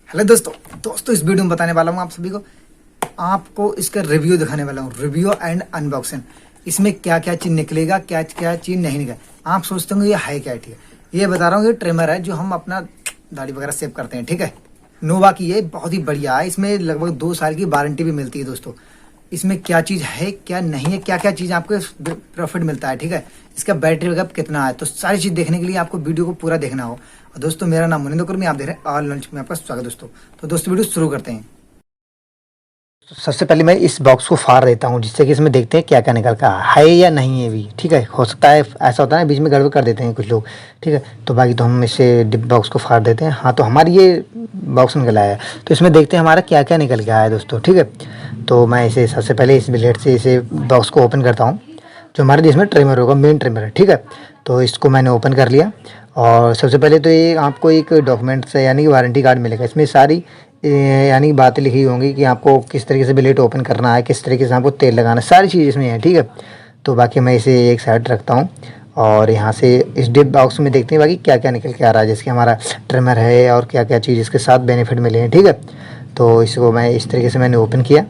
Hello दोस्तों इस video में बताने वाला हूँ आप सभी को, आपको इसका रिव्यू दिखाने वाला हूँ। रिव्यू एंड अनबॉक्सिंग, इसमें क्या क्या चीज निकलेगा, क्या क्या चीज नहीं निकलेगा। आप सोचते होंगे ये है क्या है, ठीक है। ये बता रहा हूँ, ये ट्रिमर है जो हम अपना दाढ़ी वगैरह सेव करते हैं, ठीक है। नोवा की ये बहुत ही बढ़िया है। इसमें लगभग 2 साल की वारंटी भी मिलती है दोस्तों। इसमें क्या चीज है क्या नहीं है, क्या क्या चीज आपको प्रॉफिट मिलता है, ठीक है। इसका बैटरी बैकअप कितना है, तो सारी चीज देखने के लिए आपको वीडियो को पूरा देखना हो। और दोस्तों मेरा नाम मुनिंदर कुर्मी, आप देख रहे हैं ऑल लंच में, आपका स्वागत दोस्तों। तो दोस्तों वीडियो शुरू करते हैं। तो सबसे पहले मैं इस बॉक्स को फाड़ देता हूँ, जिससे कि इसमें देखते हैं क्या क्या निकल का है या नहीं है भी, ठीक है। हो सकता है ऐसा होता है बीच में गड़बड़ कर देते हैं कुछ लोग, ठीक है। तो बाकी तो हम इसे बॉक्स को फाड़ देते हैं। हाँ, तो हमारी ये बॉक्स निकल आया है, तो इसमें देखते हैं हमारा क्या क्या निकल के आया है दोस्तों, ठीक है। तो मैं इसे सबसे पहले इस ब्लेड से इसे बॉक्स को ओपन करता हूँ, जो हमारे जिसमें ट्रिमर होगा, मेन ट्रिमर है, ठीक है। तो इसको मैंने ओपन कर लिया। और सबसे पहले तो ये आपको एक डॉक्यूमेंट्स है, यानी कि वारंटी कार्ड मिलेगा। इसमें सारी यानी बातें लिखी होंगी कि आपको किस तरीके से ब्लेड ओपन करना है, किस तरीके से आपको तेल लगाना है, सारी चीज़ इसमें है, ठीक है। तो बाकी मैं इसे एक साइड रखता हूँ और यहाँ से इस डिप बॉक्स में देखते हैं बाकी क्या क्या निकल के आ रहा है, जैसे कि हमारा ट्रिमर है और क्या क्या चीज़ इसके साथ बेनिफिट मिले हैं, ठीक है। तो इसको मैं इस तरीके से मैंने ओपन किया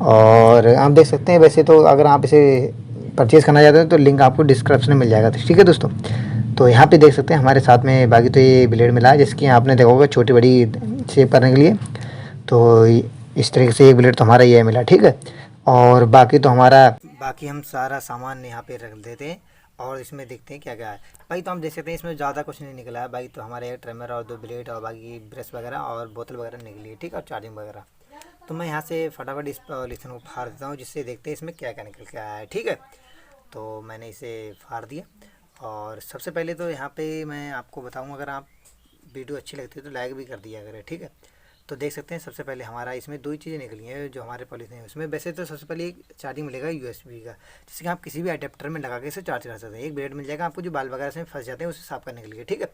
और आप देख सकते हैं। वैसे तो अगर आप इसे परचेज़ करना चाहते हैं तो लिंक आपको डिस्क्रिप्शन में मिल जाएगा, ठीक है दोस्तों। तो यहाँ पे देख सकते हैं हमारे साथ में बाकी तो ये ब्लेड मिला है, जिसकी आपने देखा होगा छोटी बड़ी शेप करने के लिए। तो इस तरीके से एक ब्लेड तो हमारा ये मिला, ठीक है। और बाकी तो हमारा बाकी हम सारा सामान यहाँ पे रख देते हैं और इसमें देखते हैं क्या क्या है। भाई तो हम देख सकते हैं इसमें ज़्यादा कुछ नहीं निकला है भाई। तो हमारे एक ट्रिमर और 2 ब्लेड और बाकी ब्रश वगैरह और बोतल वगैरह निकली है, ठीक है, और चार्जिंग वगैरह। तो मैं यहाँ से फटाफट इस पॉलीथीन को फाड़ देता हूँ, जिससे देखते हैं इसमें क्या क्या निकल के आया है, ठीक है। तो मैंने इसे फाड़ दिया। और सबसे पहले तो यहाँ पे मैं आपको बताऊँ, अगर आप वीडियो अच्छी लगती है तो लाइक भी कर दिया करें, ठीक है। तो देख सकते हैं सबसे पहले हमारा इसमें 2 ही चीज़ें निकली हैं जो हमारे पॉलीथीन है उसमें। वैसे तो सबसे पहले एक चार्जिंग मिलेगा यूएसबी का, जिससे कि आप किसी भी अडेप्टर में लगा के इसे चार्ज कर सकते हैं। एक ब्लेड मिल जाएगा आपको, जो बाल वगैरह से फंस जाते हैं उसे साफ करने के लिए, ठीक है।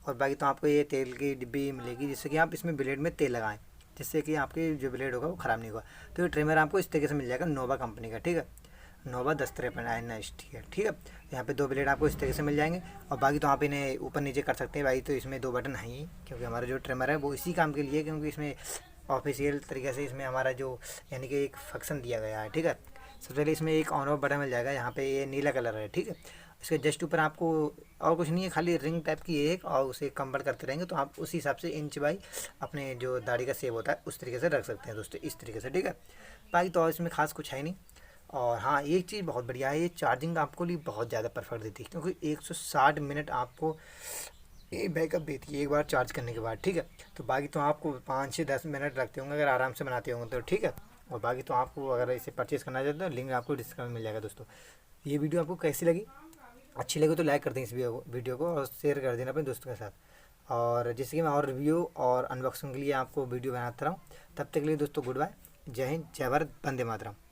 और बाकी तो आपको ये तेल की डिब्बी मिलेगी, जिससे कि आप इसमें ब्लेड में तेल लगाएं, जिससे कि आपकी जो ब्लेड होगा वो ख़राब नहीं होगा। तो ये ट्रिमर आपको इस तरीके से मिल जाएगा, नोवा कंपनी का, ठीक है। नोवा 1053 ठीक है, ठीक है। यहाँ पे 2 ब्लेड आपको इस तरीके से मिल जाएंगे। और बाकी तो आप इन्हें ऊपर नीचे कर सकते हैं भाई। तो इसमें 2 बटन है ही, क्योंकि हमारा जो ट्रिमर है वो इसी काम के लिए, क्योंकि इसमें ऑफिशियल तरीके से इसमें हमारा जो यानी कि एक फंक्शन दिया गया है, ठीक है। सबसे पहले इसमें एक ऑन ऑफ बटन मिल जाएगा, यहाँ पे ये नीला कलर है, ठीक है। इसके जस्ट ऊपर आपको और कुछ नहीं है, खाली रिंग टाइप की एक, और उसे कन्वर्ट करते रहेंगे तो आप उसी हिसाब से इंच बाई अपने जो दाढ़ी का सेव होता है उस तरीके से रख सकते हैं दोस्तों, इस तरीके से, ठीक है। बाकी तो और इसमें खास कुछ है नहीं। और हाँ, एक चीज़ बहुत बढ़िया है, ये चार्जिंग आपको लिए बहुत ज़्यादा परफेक्ट देती है, क्योंकि 160 मिनट आपको ये बैकअप देती है एक बार चार्ज करने के बाद, ठीक है। तो बाकी तो आपको 5 से 10 मिनट लगते होंगे अगर आराम से बनाते होंगे तो, ठीक है। और बाकी तो आपको अगर इसे परचेज़ करना चाहते हो तो लिंक आपको डिस्क्रिप्शन में मिल जाएगा दोस्तों। ये वीडियो आपको कैसी लगी, अच्छी लगी तो लाइक कर दें इस वीडियो को और शेयर कर देना अपने दोस्तों के साथ। और जैसे कि मैं और रिव्यू और अनबॉक्सिंग के लिए आपको वीडियो बनाता रहूँ। तब तक के लिए दोस्तों गुड बाय, जय हिंद, जय भारत, वंदे मातरम।